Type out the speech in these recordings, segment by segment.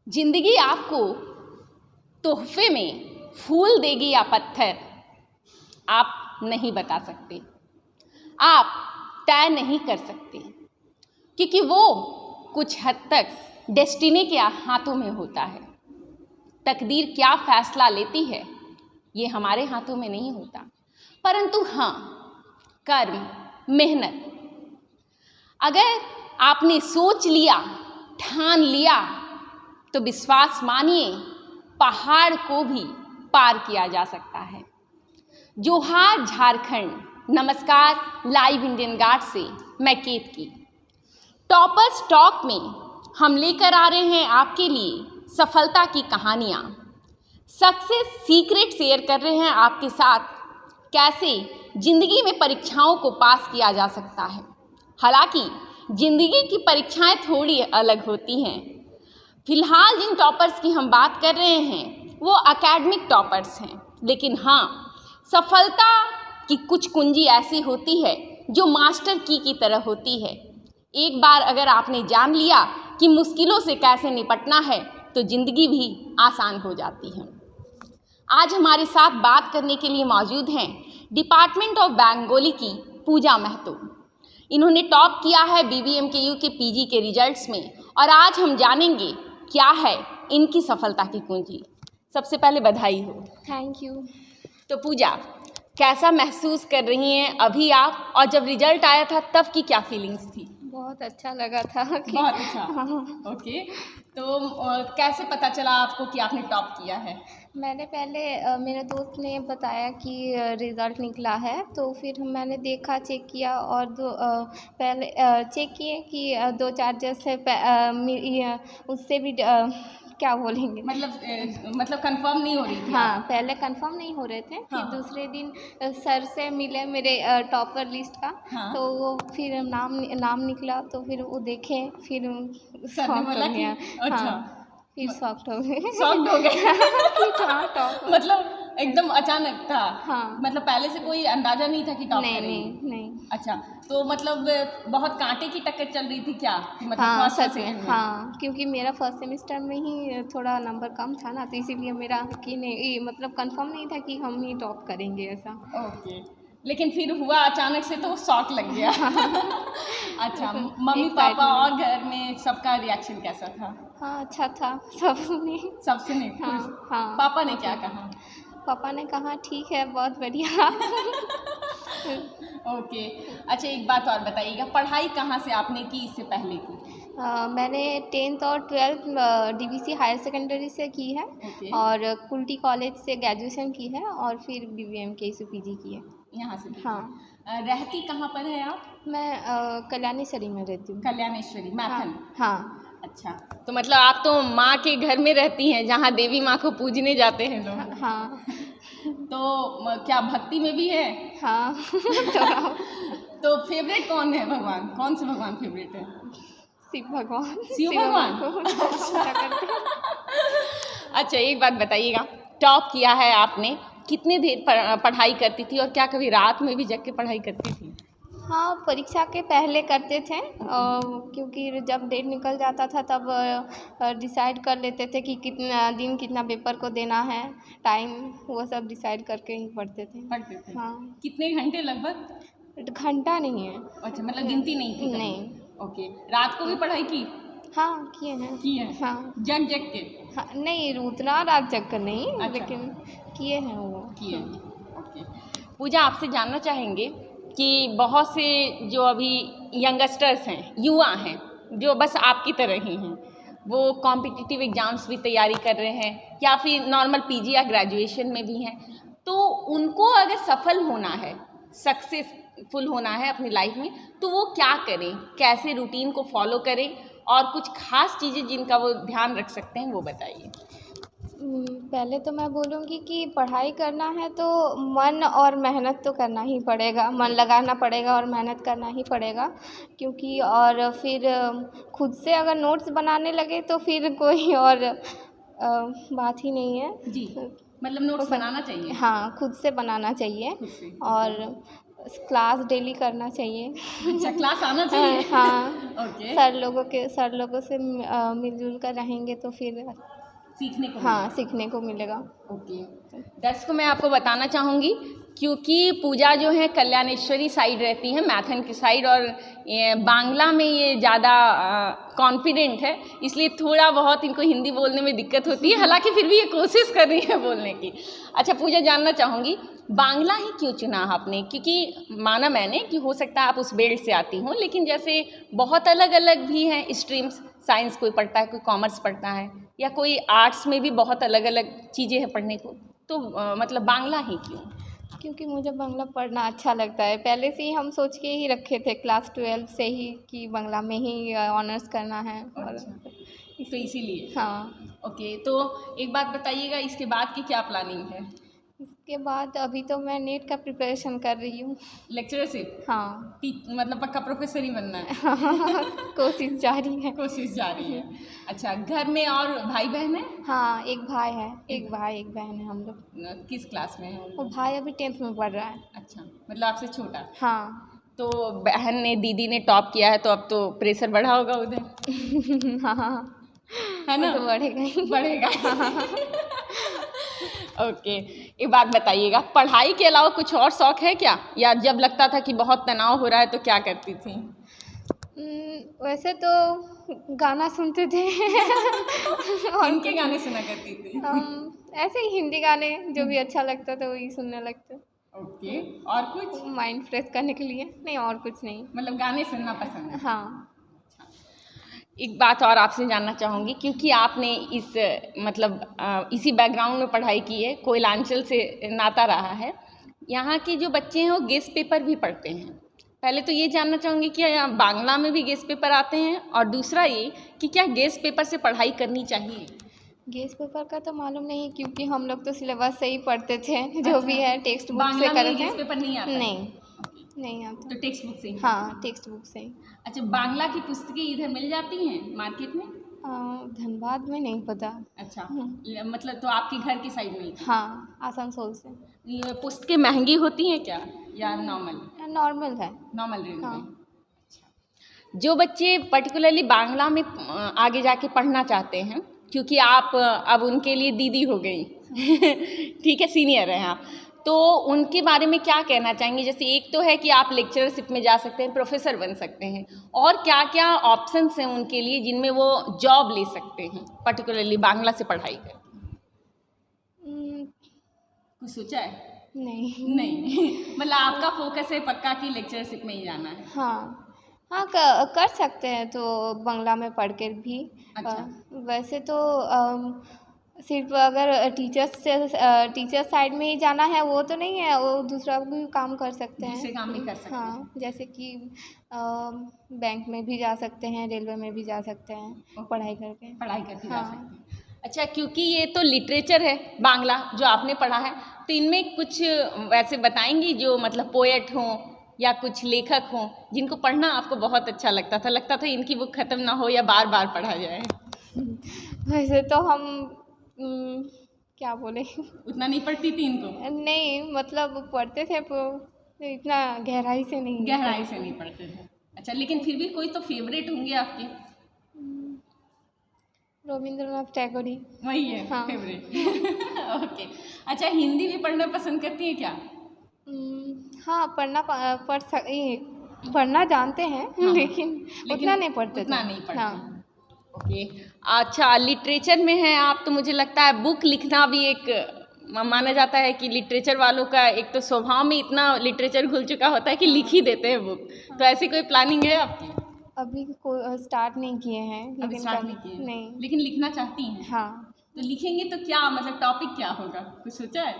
जिंदगी आपको तोहफे में फूल देगी या पत्थर, आप नहीं बता सकते, आप तय नहीं कर सकते, क्योंकि वो कुछ हद तक डेस्टिनी के हाथों में होता है। तकदीर क्या फैसला लेती है ये हमारे हाथों में नहीं होता, परंतु हाँ, कर्म, मेहनत, अगर आपने सोच लिया, ठान लिया, तो विश्वास मानिए पहाड़ को भी पार किया जा सकता है। जोहार झारखंड, नमस्कार लाइव इंडियन गार्ड से मैं केतकी। टॉपर्स टॉक में हम लेकर आ रहे हैं आपके लिए सफलता की कहानियाँ, सक्सेस सीक्रेट शेयर कर रहे हैं आपके साथ, कैसे ज़िंदगी में परीक्षाओं को पास किया जा सकता है। हालांकि ज़िंदगी की परीक्षाएं थोड़ी अलग होती हैं। फिलहाल जिन टॉपर्स की हम बात कर रहे हैं वो एकेडमिक टॉपर्स हैं, लेकिन हाँ, सफलता की कुछ कुंजी ऐसी होती है जो मास्टर की तरह होती है। एक बार अगर आपने जान लिया कि मुश्किलों से कैसे निपटना है तो ज़िंदगी भी आसान हो जाती है। आज हमारे साथ बात करने के लिए मौजूद हैं डिपार्टमेंट ऑफ बंगाली की पूजा महतो। इन्होंने टॉप किया है BBMKU के PG के रिजल्ट्स में, और आज हम जानेंगे क्या है इनकी सफलता की कुंजी। सबसे पहले बधाई हो। Thank you. तो पूजा, कैसा महसूस कर रही हैं अभी आप, और जब रिजल्ट आया था तब की क्या फीलिंग्स थी? बहुत अच्छा लगा था कि बहुत अच्छा। ओके, तो कैसे पता चला आपको कि आपने टॉप किया है? मैंने पहले मेरे दोस्त ने बताया कि रिज़ल्ट निकला है, तो फिर मैंने देखा, चेक किया, और पहले चेक किए कि 2-4 जैसे उससे भी क्या बोलेंगे, मतलब कंफर्म नहीं हो रही थी? हाँ, पहले कंफर्म नहीं हो रहे थे। फिर हाँ। दूसरे दिन सर से मिले मेरे टॉपर लिस्ट का। हाँ। तो वो फिर नाम निकला, तो फिर वो देखे, फिर सर ने शॉक्ड बोला हो कि गया। अच्छा। हाँ, फिर शॉक्ड हो गए। शॉक्ड हो गए कि हाँ, टॉपर। मतलब एकदम अचानक था? हाँ। मतलब पहले से कोई अंदाजा नहीं था कि टॉप नहीं करेंगी? नहीं। अच्छा, तो मतलब बहुत कांटे की टक्कर चल रही थी क्या? मतलब हाँ, फर्स्ट और सच सेकंड में। में? हाँ, क्योंकि मेरा फर्स्ट सेमेस्टर में ही थोड़ा नंबर कम था ना, तो इसीलिए मेरा कि नहीं, मतलब कंफर्म नहीं था कि हम ही टॉप करेंगे ऐसा। ओके, लेकिन फिर हुआ अचानक से तो शॉक लग गया। अच्छा, मम्मी पापा और घर में सबका रिएक्शन कैसा था? हाँ, अच्छा था सबने। सबसे खुश? हाँ, हाँ। पापा ने क्या कहा? पापा ने कहा ठीक है, बहुत बढ़िया। ओके, अच्छा एक बात और बताइएगा, पढ़ाई कहाँ से आपने की इससे पहले की? मैंने 10th और 12th DVC हायर सेकेंडरी से की है। ओके। और कुल्टी कॉलेज से ग्रेजुएशन की है, और फिर BBMKU PG की है। यहाँ से? हाँ। रहती कहाँ पर है आप? मैं कल्याणेश्वरी में रहती हूँ। कल्याणेश्वरी, मैथन? हाँ। अच्छा, तो मतलब आप तो माँ के घर में रहती हैं जहाँ देवी माँ को पूजने जाते हैं लोग। हाँ। तो क्या भक्ति में भी है? हाँ। तो फेवरेट कौन है भगवान? कौन से भगवान फेवरेट है? शिव भगवान। शिव भगवान? को पूजा करते हैं। अच्छा, एक बात बताइएगा, टॉप किया है आपने, कितने देर पढ़ाई करती थी, और क्या कभी रात में भी जग के पढ़ाई करती थी? हाँ, परीक्षा के पहले करते थे, क्योंकि जब डेट निकल जाता था तब डिसाइड कर लेते थे कि कितना दिन कितना पेपर को देना है, टाइम, वो सब डिसाइड करके ही पढ़ते थे। हाँ। कितने घंटे लगभग? घंटा नहीं है। अच्छा, मतलब गिनती नहीं थी कभी? नहीं। ओके, रात को भी पढ़ाई की? हाँ, किए हैं। की है? हाँ। जग के? हाँ, नहीं, उतना रात जग कर नहीं। अच्छा। लेकिन किए हैं वो। किए। ओके, पूजा, आपसे जानना चाहेंगे कि बहुत से जो अभी यंगस्टर्स हैं, युवा हैं, जो बस आपकी तरह ही हैं, वो कॉम्पिटिटिव एग्ज़ाम्स भी तैयारी कर रहे हैं, या फिर नॉर्मल PG या ग्रेजुएशन में भी हैं, तो उनको अगर सफल होना है, सक्सेसफुल होना है अपनी लाइफ में, तो वो क्या करें, कैसे रूटीन को फॉलो करें, और कुछ खास चीज़ें जिनका वो ध्यान रख सकते हैं वो बताइए। पहले तो मैं बोलूँगी कि पढ़ाई करना है तो मन और मेहनत तो करना ही पड़ेगा, मन लगाना पड़ेगा और मेहनत करना ही पड़ेगा, क्योंकि और फिर खुद से अगर नोट्स बनाने लगे तो फिर कोई और बात ही नहीं है। जी, मतलब नोट्स बनाना चाहिए? हाँ, खुद से बनाना चाहिए। खुद से। और क्लास डेली करना चाहिए। अच्छा, क्लास आना चाहिए। हाँ, ओके, सर लोगों से मिलजुल कर रहेंगे तो फिर सीखने को हाँ सीखने को मिलेगा। ओके, दर्शकों मैं आपको बताना चाहूँगी क्योंकि पूजा जो है कल्याणेश्वरी साइड रहती है, मैथन की साइड, और ये बांग्ला में ये ज़्यादा कॉन्फिडेंट है, इसलिए थोड़ा बहुत इनको हिंदी बोलने में दिक्कत होती है, हालांकि फिर भी ये कोशिश कर रही है बोलने की। अच्छा पूजा, जानना चाहूँगी बांग्ला ही क्यों चुना आपने? क्योंकि माना मैंने कि हो सकता है आप उस बेल्ट से आती हों, लेकिन जैसे बहुत अलग अलग भी हैं स्ट्रीम्स, साइंस कोई पढ़ता है, कोई कॉमर्स पढ़ता है, या कोई आर्ट्स में भी बहुत अलग अलग चीज़ें हैं पढ़ने को, तो मतलब बांग्ला ही क्यों? क्योंकि मुझे बांग्ला पढ़ना अच्छा लगता है। पहले से ही हम सोच के ही रखे थे क्लास 12 से ही कि बांग्ला में ही ऑनर्स करना है। और अच्छा, तो इसीलिए। हाँ, ओके, तो एक बात बताइएगा, इसके बाद की क्या प्लानिंग है? इसके बाद अभी तो मैं नेट का प्रिपरेशन कर रही हूँ। लेक्चरशिप? हाँ मतलब पक्का प्रोफेसर ही बनना है? कोशिश जारी है। कोशिश जारी है। अच्छा, घर में और भाई बहन है? हाँ, एक भाई है, एक भाई एक बहन है हम लोग। किस क्लास में है वो? वो भाई अभी 10th में पढ़ रहा है। अच्छा, मतलब आपसे छोटा? हाँ। तो बहन ने, दीदी ने टॉप किया है, तो अब तो प्रेशर बढ़ा होगा उधर। हाँ, है ना? वो तो बढ़ेगा ही। बढ़ेगा। ओके, एक बात बताइएगा, पढ़ाई के अलावा कुछ और शौक है क्या, या जब लगता था कि बहुत तनाव हो रहा है तो क्या करती थी? वैसे तो गाना सुनते थे। और किनके गाने सुना करती थी? ऐसे ही हिंदी गाने जो भी अच्छा लगता था वही सुनने लगते। ओके, और कुछ? माइंड फ्रेश करने के लिए नहीं, और कुछ नहीं। मतलब गाने सुनना पसंद है? हाँ। एक बात और आपसे जानना चाहूँगी, क्योंकि आपने इस मतलब इसी बैकग्राउंड में पढ़ाई की है, कोयलांचल से नाता रहा है, यहाँ के जो बच्चे हैं वो गेस्ट पेपर भी पढ़ते हैं। पहले तो ये जानना चाहूँगी कि यहाँ बांग्ला में भी गेस्ट पेपर आते हैं, और दूसरा ये कि क्या गेस्ट पेपर से पढ़ाई करनी चाहिए? गेस्ट पेपर का तो मालूम नहीं, क्योंकि हम लोग तो सिलेबस से ही पढ़ते थे। जो भी है टेक्स्ट बुक से करते हैं। गेस्ट पेपर नहीं आता? नहीं आता। तो टेक्स्ट बुक से ही? हाँ, टेक्स्ट बुक से ही। अच्छा, बांग्ला की पुस्तकें इधर मिल जाती हैं मार्केट में? धनबाद में नहीं पता। अच्छा, मतलब तो आपके घर की साइड में ही? हाँ, आसनसोल से। ये पुस्तकें महंगी होती हैं क्या, या नॉर्मल? नॉर्मल है। नॉर्मल रेंज में? हाँ। जो बच्चे पर्टिकुलरली बांग्ला में आगे जाके पढ़ना चाहते हैं, क्योंकि आप अब उनके लिए दीदी हो गई, ठीक है, सीनियर हैं आप, तो उनके बारे में क्या कहना चाहेंगे? जैसे एक तो है कि आप लेक्चरशिप में जा सकते हैं, प्रोफेसर बन सकते हैं, और क्या क्या ऑप्शंस हैं उनके लिए जिनमें वो जॉब ले सकते हैं पर्टिकुलरली बांग्ला से पढ़ाई कर? कुछ सोचा है? नहीं। मतलब आपका फोकस है पक्का कि लेक्चरशिप में ही जाना है? हाँ हाँ, कर सकते हैं तो बांग्ला में पढ़ कर भी। अच्छा। वैसे तो सिर्फ अगर टीचर साइड में ही जाना है वो तो नहीं है, वो दूसरा भी काम कर सकते हैं। दूसरे काम भी कर सकते हैं। हाँ, जैसे कि बैंक में भी जा सकते हैं, रेलवे में भी जा सकते हैं, पढ़ाई करके जा सकते हैं। अच्छा, क्योंकि ये तो लिटरेचर है बांग्ला जो आपने पढ़ा है, तो इनमें कुछ वैसे बताएंगी जो मतलब पोएट हों या कुछ लेखक हों जिनको पढ़ना आपको बहुत अच्छा लगता था इनकी बुक ख़त्म ना हो या बार बार पढ़ा जाए? वैसे तो हम क्या बोले, उतना नहीं पढ़ती थी इनको? नहीं, मतलब पढ़ते थे तो इतना गहराई से नहीं पढ़ते थे। अच्छा, लेकिन फिर भी कोई तो फेवरेट होंगे आपके? रविंद्रनाथ टैगोर ही। वही है? हाँ। फेवरेट। ओके। अच्छा, हिंदी भी पढ़ना पसंद करती है क्या? हाँ, पढ़ना जानते हैं। हाँ। लेकिन उतना नहीं पढ़ते थे। हाँ। ओके। अच्छा, लिटरेचर में हैं आप, तो मुझे लगता है बुक लिखना भी एक माना जाता है कि लिटरेचर वालों का एक तो स्वभाव में इतना लिटरेचर घुल चुका होता है कि लिख ही देते हैं बुक। तो ऐसी कोई प्लानिंग है आपकी? अभी स्टार्ट नहीं किए हैं। अभी स्टार्ट नहीं किए? नहीं। लेकिन लिखना चाहती हैं? हाँ। तो लिखेंगे तो क्या, मतलब टॉपिक क्या होगा, कुछ सोचा है?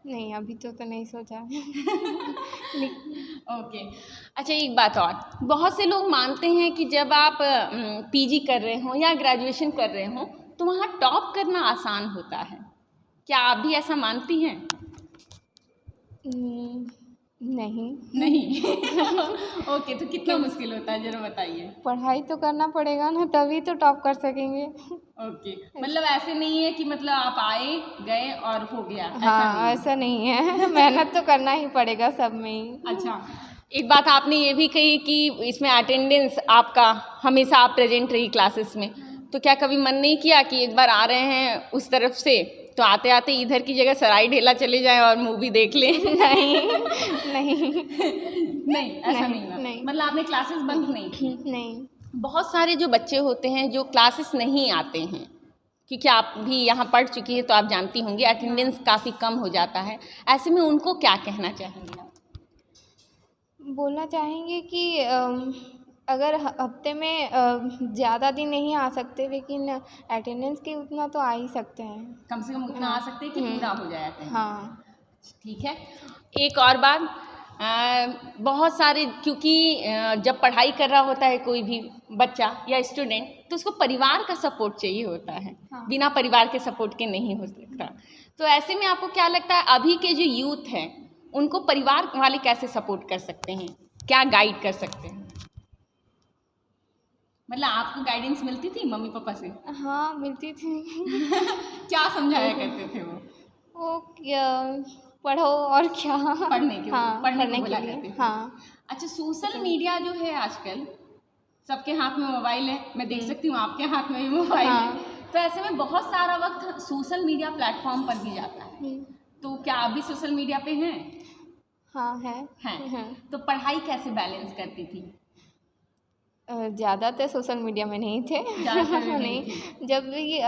नहीं, अभी तो नहीं सोचा। ओके। अच्छा, एक बात और, बहुत से लोग मानते हैं कि जब आप पीजी कर रहे हो या ग्रेजुएशन कर रहे हो तो वहाँ टॉप करना आसान होता है, क्या आप भी ऐसा मानती हैं? नहीं। नहीं। ओके, तो कितना मुश्किल होता है ज़रा बताइए। पढ़ाई तो करना पड़ेगा ना, तभी तो टॉप कर सकेंगे। ओके, मतलब ऐसे नहीं है कि मतलब आप आए गए और हो गया, ऐसा हाँ, नहीं है। ऐसा नहीं है। मेहनत तो करना ही पड़ेगा सब में ही। अच्छा, एक बात आपने ये भी कही कि इसमें अटेंडेंस आपका हमेशा आप प्रेजेंट रही क्लासेस में, तो क्या कभी मन नहीं किया कि एक बार आ रहे हैं उस तरफ से तो आते आते इधर की जगह सराय ढेला चले जाएं और मूवी देख लें? नहीं, नहीं, नहीं, ऐसा नहीं हुआ। नहीं। मतलब आपने क्लासेस बंक नहीं की? नहीं। बहुत सारे जो बच्चे होते हैं जो क्लासेस नहीं आते हैं, क्योंकि आप भी यहाँ पढ़ चुकी है तो आप जानती होंगी अटेंडेंस काफ़ी कम हो जाता है, ऐसे में उनको क्या कहना चाहेंगे आप? बोलना चाहेंगे कि अगर हफ्ते में ज़्यादा दिन नहीं आ सकते, लेकिन अटेंडेंस के उतना तो आ ही सकते हैं। कम से कम उतना आ सकते हैं कि पूरा हो जाए attendance। हाँ। ठीक है। एक और बात, बहुत सारे क्योंकि जब पढ़ाई कर रहा होता है कोई भी बच्चा या स्टूडेंट तो उसको परिवार का सपोर्ट चाहिए होता है। हाँ। बिना परिवार के सपोर्ट के नहीं हो सकता। तो ऐसे में आपको क्या लगता है अभी के जो यूथ हैं उनको परिवार वाले कैसे सपोर्ट कर सकते हैं, क्या गाइड कर सकते हैं? मतलब आपको गाइडेंस मिलती थी मम्मी पापा से? हाँ, मिलती थी। क्या समझाया करते थे वो क्या, पढ़ो और क्या। पढ़ने के हाँ, पढ़ने पढ़ने को बोला के लिए। करते थे। हाँ। अच्छा, सोशल मीडिया जो है आजकल सबके हाथ में मोबाइल है, मैं देख सकती हूँ आपके हाथ में भी मोबाइल हाँ। है, तो ऐसे में बहुत सारा वक्त सोशल मीडिया प्लेटफॉर्म पर भी जाता है। तो क्या आप भी सोशल मीडिया पे हैं? हाँ, है। हैं। तो पढ़ाई कैसे बैलेंस करती थी? ज़्यादा तो सोशल मीडिया में नहीं थे। ज़्यादातर में नहीं नहीं, जब भी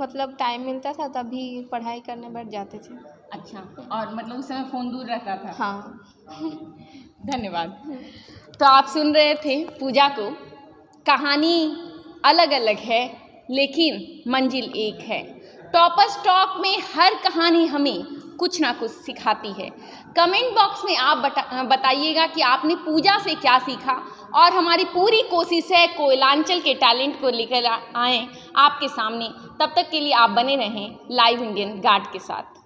मतलब टाइम मिलता था तभी पढ़ाई करने बैठ जाते थे। अच्छा, और मतलब उस समय फ़ोन दूर रहता था? हाँ। धन्यवाद। तो आप सुन रहे थे पूजा को। कहानी अलग अलग है लेकिन मंजिल एक है। टॉपर्स टॉक में हर कहानी हमें कुछ ना कुछ सिखाती है। कमेंट बॉक्स में आप बताइएगा कि आपने पूजा से क्या सीखा, और हमारी पूरी कोशिश है कोयलांचल के टैलेंट को लेकर आएँ आपके सामने। तब तक के लिए आप बने रहें लाइव इंडियन गार्ड के साथ।